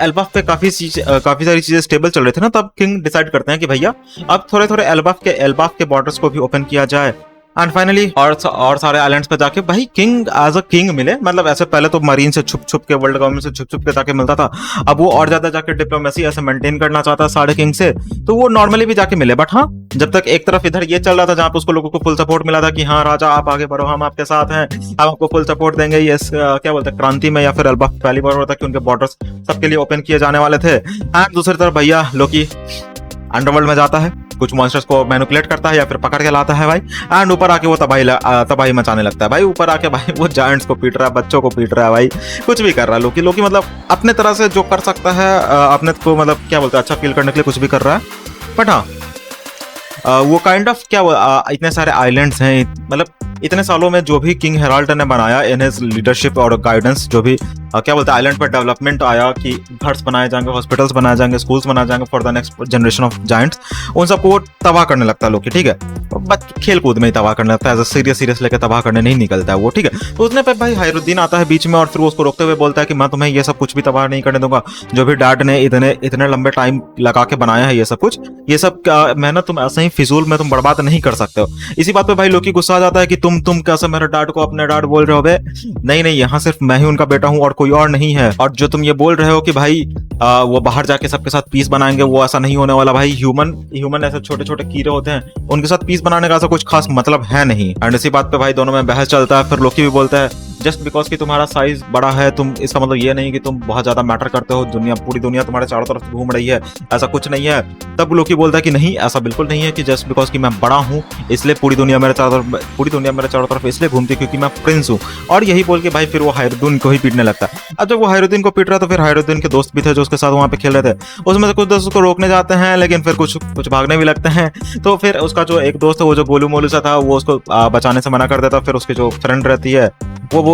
एल्बाफ पे काफी सारी चीजें स्टेबल चल रहे थे ना, तब किंग डिसाइड करते हैं कि भैया अब थोड़े एल्बाफ के बॉर्डर्स को भी ओपन किया जाए। एंड फाइनली और सारे आइलैंड्स पे जाके भाई किंग एज अ किंग मिले। मतलब ऐसे पहले तो मरीन से छुप के वर्ल्ड गवर्नमेंट से छुप के जाके मिलता था, अब वो और ज्यादा जाके डिप्लोमेसी ऐसे मेंटेन करना चाहता है सारे किंग से, तो वो नॉर्मली भी जाके मिले। बट हाँ जब तक एक तरफ इधर ये चल रहा था जहाँ पे उसको लोगों को फुल सपोर्ट मिला था कि हाँ राजा आप आगे बढ़ो, हम आपके साथ हैं, हम आपको फुल सपोर्ट देंगे, ये क्या बोलते हैं क्रांति में या फिर एल्बाफ पहली बार होता कि उनके बॉर्डर्स सबके लिए ओपन किए जाने वाले थे। एंड दूसरी तरफ भैया लोकी अंडरवर्ल्ड में जाता है, कुछ मॉन्स्टर्स को मैनिपुलेट करता है या फिर पकड़ के लाता है भाई, एंड ऊपर आके वो तबाही मचाने लगता है भाई। ऊपर आके भाई वो जायंट्स को पीट रहा है, बच्चों को पीट रहा है भाई, कुछ भी कर रहा है लोकी मतलब अपने तरह से जो कर सकता है अपने को मतलब क्या बोलते हैं अच्छा फील करने के लिए कुछ भी कर रहा है। बट हाँ वो काइंड ऑफ क्या इतने सारे आइलैंड्स हैं, मतलब इतने सालों में जो भी किंग हेराल्ड ने बनाया इन हिज लीडरशिप और गाइडेंस, जो भी क्या बोलते हैं आइलैंड पर डेवलपमेंट आया कि घर्स बनाए जाएंगे, हॉस्पिटल्स बनाए जाएंगे, स्कूल्स बनाए जाएंगे for the next generation of giants, उन सबको वो तबाह करने लगता है लोकी। ठीक है, बस खेल कूद में ही तबाह करने लगता है, सीरियस लेकर तबाह करने नहीं निकलता है वो। ठीक है, तो उसने पे भाई हायरुद्दीन आता है बीच में और फिर वो उसको रोकते हुए बोलता है कि मैं तुम्हें ये सब कुछ भी तबाह नहीं करने दूंगा, जो भी डैड ने इतने लंबे टाइम लगा के बनाया है ये सब कुछ, ये सब मेहनत तुम ऐसे ही फिजूल में तुम बर्बाद नहीं कर सकते हो। इसी बात पे भाई लोकी गुस्सा आ जाता है कि तुम कैसे मेरे डैड को अपने डैड बोल रहे हो बे? नहीं यहाँ सिर्फ मैं ही उनका बेटा हूँ और कोई और नहीं है। और जो तुम ये बोल रहे हो कि भाई वो बाहर जाके सबके साथ पीस बनाएंगे, वो ऐसा नहीं होने वाला भाई। ह्यूमन ऐसे छोटे छोटे कीड़े होते हैं, उनके साथ पीस बनाने का ऐसा कुछ खास मतलब है नहीं। एंड इसी बात पे भाई दोनों में बहस चलता है। फिर लोकी भी बोलता है जस्ट बिकॉज कि तुम्हारा साइज बड़ा है तुम, इसका मतलब ये नहीं कि तुम बहुत ज्यादा मैटर करते हो, पूरी दुनिया तुम्हारे चारों तरफ घूम रही है, ऐसा कुछ नहीं है। तब लोकी बोलता है कि नहीं ऐसा बिल्कुल नहीं है कि जस्ट बिकॉज कि मैं बड़ा हूँ इसलिए पूरी दुनिया मेरे चारों तरफ इसलिए घूमती क्योंकि मैं प्रिंस हूँ। और यही बोल के भाई फिर वो हायरुद्दीन को ही पीटने लगता है। अब जब वो हायरुद्दीन को पीट रहा तो फिर हायरुद्दीन के दोस्त भी थे जो उसके साथ वहाँ पे खेल रहे थे, उसमें से कुछ दोस्त उसको रोकने जाते हैं लेकिन फिर कुछ भागने भी लगते हैं। तो फिर उसका जो एक दोस्त है वो जो गोलू मोलू सा था वो उसको बचाने से मना कर देता। फिर उसकी जो फ्रेंड रहती है वो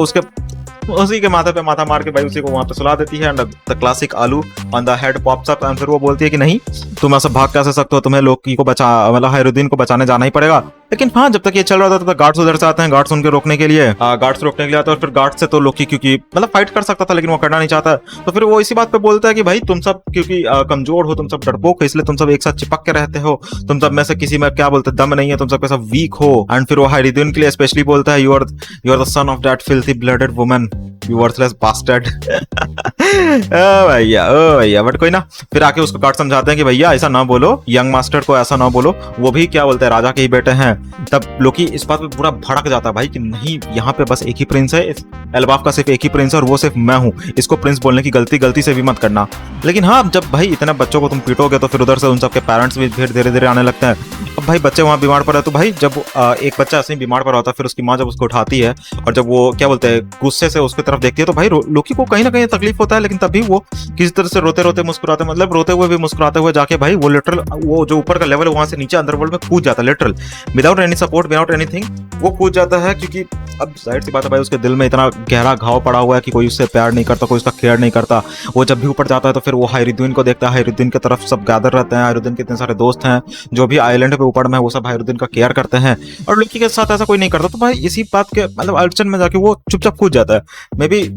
उसी के माथे पे माथा मार के भाई उसी को वहां पे सुला देती है। एंड द क्लासिक आलू on the head pops up. And फिर वो बोलती है कि नहीं तुम ऐसे भाग कैसे सकते हो, तुम्हें लोकी को मतलब हायरुद्दीन को बचाने जाना ही पड़ेगा। लेकिन हाँ जब तक ये चल रहा था तब तक गार्ड्स उधर से आते हैं, गार्ड्स उनके रोकने के लिए आते हैं। और फिर गार्ड्स से तो लोकी क्योंकि मतलब फाइट कर सकता था लेकिन वो करना नहीं चाहता, तो फिर वो इसी बात पे बोलता है कि भाई तुम सब क्योंकि कमजोर हो, तुम सब डरपोक हो, इसलिए तुम सब एक साथ चिपक के रहते हो, तुम सब में से किसी में क्या बोलते दम नहीं है, तुम सब सब वीक हो। एंड फिर वो हायरुद्दीन के लिए स्पेशली बोलता है you are the son of that filthy blooded woman, you worthless bastard. ओ भैया बट कोई ना, फिर आके उसको गार्ड समझाते हैं कि भैया ऐसा ना बोलो, यंग मास्टर को ऐसा ना बोलो, वो भी क्या बोलते हैं राजा के ही बेटे हैं। तब लोकी इस बात पे पूरा भड़क जाता है भाई कि नहीं यहाँ पे बस एक ही प्रिंस है, इस एल्बाफ का सिर्फ एक ही प्रिंस है और वो सिर्फ मैं हूँ, इसको प्रिंस बोलने की गलती से भी मत करना। लेकिन हाँ जब भाई इतने बच्चों को तुम पीटोगे तो फिर उधर से उन सबके पेरेंट्स भी फिर धीरे धीरे आने लगते हैं। अब भाई बच्चे वहाँ बीमार पड़े तो भाई जब एक बच्चा ऐसे ही बीमार पड़ा होता है फिर उसकी माँ जब उसको उठाती है और जब वो क्या बोलते हैं गुस्से से उसकी तरफ देखती है तो भाई लोकी को कहीं ना कहीं तकलीफ होता है, लेकिन तभी वो किसी तरह से रोते मुस्कुराते, मतलब रोते हुए भी मुस्कुराते हुए जाके भाई वो लिटरल वो जो ऊपर का लेवल है वहां से नीचे अंडरवर्ल्ड में कूद जाता है, literal without any support without anything वो कूद जाता है। क्योंकि अब जाहिर सी बात है भाई उसके दिल में इतना गहरा घाव पड़ा हुआ है कि कोई उससे प्यार नहीं करता, कोई उसका केयर नहीं करता। वो जब भी ऊपर जाता है तो फिर वो हायरुद्दीन को देखता है, हायरुद्दीन की तरफ सब गैदर रहते हैं, हायरुद्दीन के इतने सारे दोस्त हैं जो भी आइलैंड पे ऊपर में वो सब हायरुद्दीन का केयर करते हैं और लोकी के साथ ऐसा कोई नहीं करता। तो भाई इसी बात के मतलब अड़चन में जाके वो चुपचाप कूद जाता है। Maybe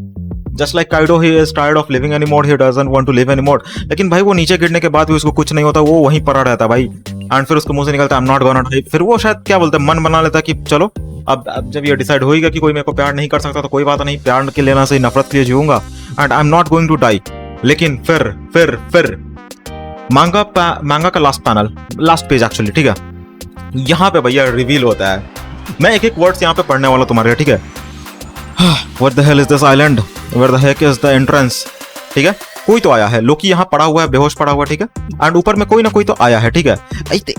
just like Kaido he is tired of living anymore, he doesn't want to live anymore. लेकिन भाई वो नीचे गिरने के बाद भी उसको कुछ नहीं होता, वो वहीं पड़ा रहता भाई। एंड फिर उसके मुंह से निकलता I am not gonna die. फिर वो शायद क्या बोलते हैं मन बना लेता कि चलो अब जब ये डिसाइड होएगा कि कोई मेरे को प्यार नहीं कर सकता तो कोई बात नहीं, प्यार के लेना से नफरत के लिए जीऊंगा and I am not going to die. लेकिन फिर मांगा का last panel, last page actually, ठीक है, यहाँ पे भैया रिवील होता है। मैं एक एक वर्ड्स यहाँ पे पढ़ने वाला तुम्हारे, ठीक है। What the hell is this island? Where the heck is the entrance? ठीक है, कोई तो आया है, लोकी यहाँ पड़ा हुआ है, बेहोश पड़ा हुआ है, ठीक है, एंड ऊपर में कोई ना कोई तो आया है, ठीक है।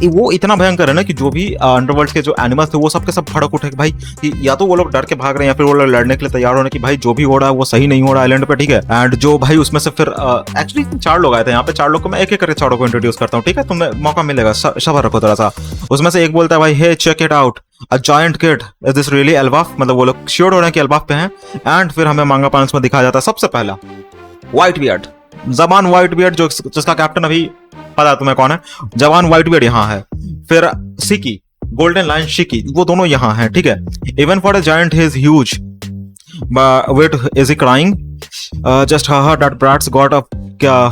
वो इतना भयंकर है ना कि जो भी अंडरवर्ल्ड के जो एनिमल्स थे वो सब के सब भड़क उठे भाई, कि या तो वो लोग डर के भाग रहे हैं या फिर वो लोग लड़ने के लिए तैयार होने की भाई जो भी हो रहा है वो सही नहीं हो रहा है आइलैंड पे, ठीक है। एंड जो भाई उसमें से फिर एक्चुअली 4 लोग आए थे यहाँ पे, 4 लोग को मैं एक एक करके 4 को इंट्रोड्यूस करता हूँ, ठीक है, तुम्हें मौका मिलेगा, सबर रखो थोड़ा सा। उसमें से एक बोलता है भाई, hey check it out, a giant kid, is this really Elbaf, मतलब वो लोग श्योर हो रहे हैं कि एल्बाफ पे हैं। एंड फिर हमें मांगा पैनल्स में दिखाया जाता है सबसे पहला व्हाइट बियर्ड, जबान व्हाइट बियर्ड, जो जिसका कैप्टन अभी पता है तुम्हें कौन है, जबान व्हाइट बियर्ड यहाँ है। फिर सिकी, गोल्डन लायन शिकी, वो दोनों यहाँ हैं, ठीक है। Even for a giant he is huge, wait is he crying, just haha that brat's got a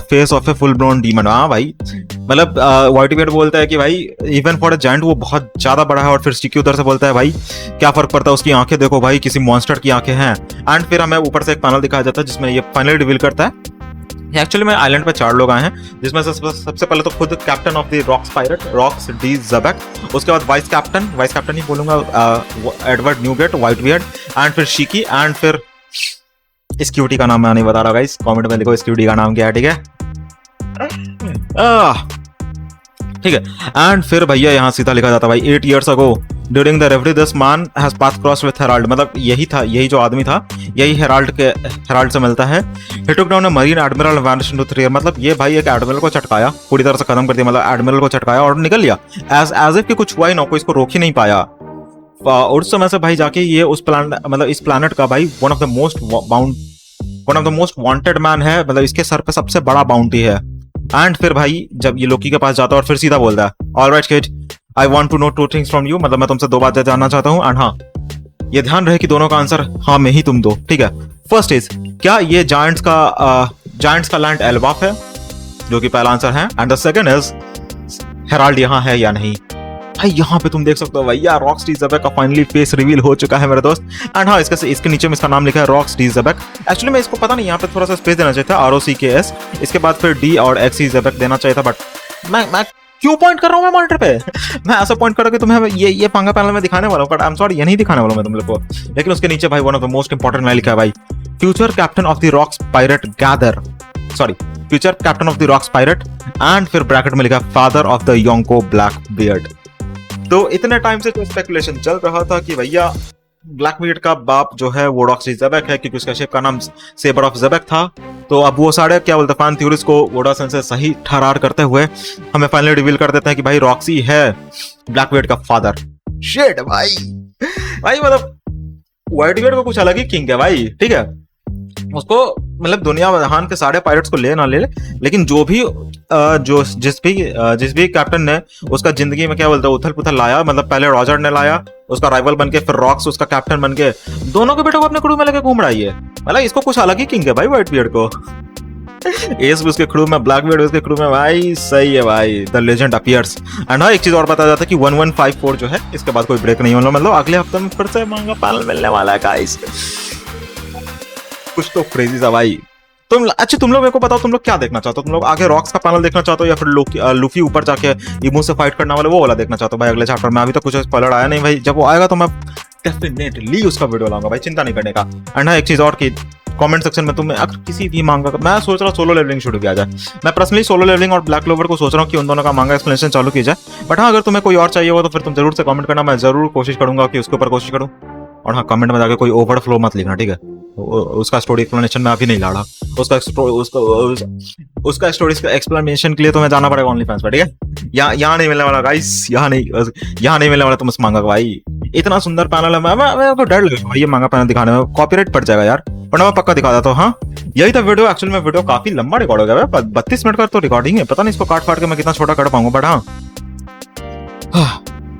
face of a full blown demon. हाँ भाई, मतलब व्हाइट बियर्ड बोलता है कि भाई इवन फॉर अ जायंट वो बहुत ज्यादा बड़ा है। और फिर सिकी उधर से बोलता है भाई क्या फर्क पड़ता है, उसकी आंखें देखो भाई, किसी मॉन्स्टर की आंखें हैं। एंड फिर हमें ऊपर से एक पैनल दिखाया जाता है जिसमें ये फाइनली रिवील करता है एक्चुअली में आइलैंड पे 4 लोग आए हैं, जिसमें से सबसे पहले तो खुद captain of the Rocks pirate, Rocks D Xebec, उसके बाद वाइस कैप्टन ही बोलूंगा, Edward Newgate, Whitebeard, and फिर शिकी, एंड फिर इस क्यूटी का नाम मैं नहीं बता रहा गाइस, कमेंट में लिखो इस क्यूटी का नाम क्या है, ठीक है। ठीक है, एंड फिर भैया यहाँ सीधा लिखा जाता है भाई 8 years ago during the reverie this man has path cross with Harald, मतलब यही जो आदमी था यही हेराल्ड से मिलता है। He took down a marine admiral vanish into thin air, मतलब ये भाई एक एडमिरल को चटकाया, पूरी तरह से खत्म कर दिया, मतलब एडमिरल को चटकाया और निकल लिया एज इफ कि कुछ हुआ ही ना, कोई इसको रोक ही नहीं पाया। और उस समय से भाई जाके ये उस प्लानट, मतलब इस प्लानट का भाई one of the most wanted man है, मतलब इसके सर पे सबसे बड़ा बाउंटी है। एंड फिर भाई जब ये लोकी के पास जाता है और फिर सीधा बोलता है, alright kid, I want to know 2 things from you, मतलब मैं तुमसे 2 बातें जानना चाहता हूँ। एंड हाँ, ये ध्यान रहे कि दोनों का आंसर हाँ में ही तुम दो, ठीक है। फर्स्ट इज, क्या ये जायंट्स का लैंड एल्बाफ है, जो कि पहला आंसर है। And the second is, Herald यहाँ है या नहीं। भाई यहाँ पे तुम देख सकते हो भैया रॉक्स डी ज़बेक का फाइनली फेस रिवील हो चुका है मेरे दोस्त। एंड हाँ, इसके नीचे में इसका नाम लिखा है रॉक्स डी ज़बेक। एक्चुअली मैं इसको पता नहीं, यहाँ पे थोड़ा सा स्पेस देना चाहिए था, ROCKS, इसके बाद फिर D और XE ज़बेक देना चाहिए था, बट मैं क्यों पॉइंट कर रहा हूँ मैं मॉनिटर पे मैं ऐसा पॉइंट कर रहा हूँ कि तुम्हें ये पंगा पैनल में दिखाने वाला हूँ, बट आई एम सॉरी, ये नहीं दिखाने वाला मैं तुम लोग को। लेकिन उसके नीचे भाई one of the most important में लिखा है भाई, future captain of the Rocks pirate future captain of the Rocks pirate, and फिर ब्रैकेट में लिखा father of the योंको black beard. तो इतने टाइम से जो स्पेकुलेशन चल रहा था कि भैया ब्लैक बियर्ड का बाप जो है वो रॉक्स डी ज़बेक है, क्योंकि उसका शिप का नाम सेबर ऑफ ज़बेक था। तो अब वो सारे क्या बोलते फैन थ्योरीज को वोडासन से सही ठहरार करते हुए हमें फाइनली रिवील कर देते हैं कि भाई रॉक्सी है ब्लैक बियर्ड का फादर। शिट भाई मतलब व्हाइट बियर्ड को कुछ अलग ही किंग है भाई, ठीक है। उसको मतलब दुनिया जहान के सारे पायरेट्स को ले ना ले, लेकिन जो भी जिस भी कैप्टन ने उसका जिंदगी में क्या बोलते हैं उथल पुथल लाया, मतलब पहले रॉजर ने लाया उसका राइवल बन के, फिर रॉक्स उसका कैप्टन बन के, दोनों के बेटों को अपने क्रू में लेके घूम रहा है। मतलब इसको कुछ अलग ही किंग है भाई व्हाइट बियर्ड को। एस उसके क्रू में, ब्लैक बियर्ड उसके क्रू में, भाई सही है भाई, द लेजेंड अपीयर्स। एंड हाँ, एक चीज और बताया जाता है कि 1154 जो है इसके बाद कोई ब्रेक नहीं होना, मतलब अगले हफ्ते में फिर से मांगा पैनल मिलने वाला है गाइस। कुछ तो क्रेजी सा भाई। तुम लोग मेरे को बताओ, तुम लोग क्या देखना चाहते हो? तुम लोग आगे रॉक्स का पैनल देखना चाहते हो या फिर लूफी ऊपर जाके इमो से फाइट करने वाले वो वाला देखना चाहते हो भाई अगले चैप्टर में? अभी तक कुछ स्पॉइलर आया नहीं भाई, जब वो आएगा तो मैं डेफिनेटली उसका वीडियो लाऊंगा भाई, चिंता नहीं करने का। एंड हाँ, एक चीज और की कमेंट सेक्शन में तुम्हें अगर किसी भी मांगा, मैं सोच रहा हूँ सोलो लेवलिंग शुरू किया जाए। मैं पर्सनली सोलो लेवलिंग और ब्लैक क्लोवर को सोच रहा हूँ कि उन दोनों का मांगा एक्सप्लेनेशन चालू की जाए। बट हाँ, अगर तुम्हें कोई और चाहिए हो तो फिर तुम जरूर से कमेंट करना, मैं जरूर कोशिश करूंगा कि उसके ऊपर कोशिश करूँ। और हाँ, कमेंट में जाकर कोई ओवरफ्लो मत लिखना, ठीक है। उसका स्टोरी एक्सप्लेनेशन मैं अभी नहीं ला रहा, उसका स्टोरी एक्सप्लेनेशन के लिए तो मैं जाना पड़ेगा ओनली फैंस पर, ठीक है। यहाँ नहीं मिलने वाला गाइस, यहाँ नहीं मिलने वाला तुम उस मांगा भाई। इतना सुंदर पैनल है, मैं तो डर लगा भाई ये मांगा पैनल दिखाने में, कॉपीराइट पड़ जाएगा यार, वरना मैं पक्का दिखा देता हूँ। हाँ, यही था वीडियो। एक्चुअली में वीडियो काफी लंबा रिकॉर्ड हो गया, 32 मिनट का तो रिकॉर्डिंग है, पता नहीं इसको काट के मैं कितना छोटा कर पाऊंगा। बट हाँ,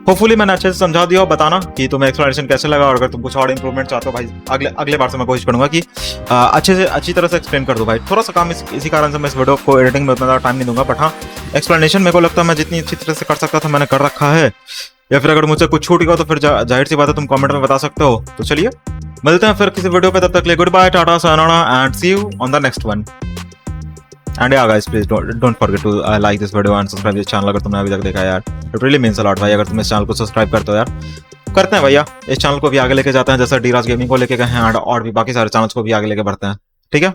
होपफुली मैंने अच्छे से समझा दिया। बताना कि तुम्हें एक्सप्लेनेशन कैसे लगा, और अगर तुम कुछ और इंप्रूवमेंट चाहते हो भाई अगले बार से मैं कोशिश करूंगा कि अच्छी तरह से एक्सप्लेन कर दूं भाई। थोड़ा सा काम इसी कारण से मैं इस वीडियो को एडिटिंग में उतना ज़्यादा टाइम नहीं दूंगा। बट हाँ, एक्सप्लेनेशन मेरे को लगता है मैं जितनी अच्छी तरह से कर सकता था मैंने कर रखा है, या फिर अगर मुझसे कुछ छूट गया तो फिर जाहिर सी बात है तुम कमेंट में बता सकते हो। तो चलिए मिलते हैं फिर किसी वीडियो पे, तब तक के लिए goodbye, tata, sayonara and see you on the next one. And या guys please don't forget to like this video and subscribe this channel अगर तुमने अभी तक देखा है यार, it really means a lot भाई अगर तुम इस चैनल को सब्सक्राइब करते हो यार। करते हैं भैया, इस चैनल को भी आगे लेके जाते हैं जैसा डीराज गेमिंग को लेके गए हैं, और भी बाकी सारे चैनल्स को भी आगे लेके बढ़ते हैं, ठीक है।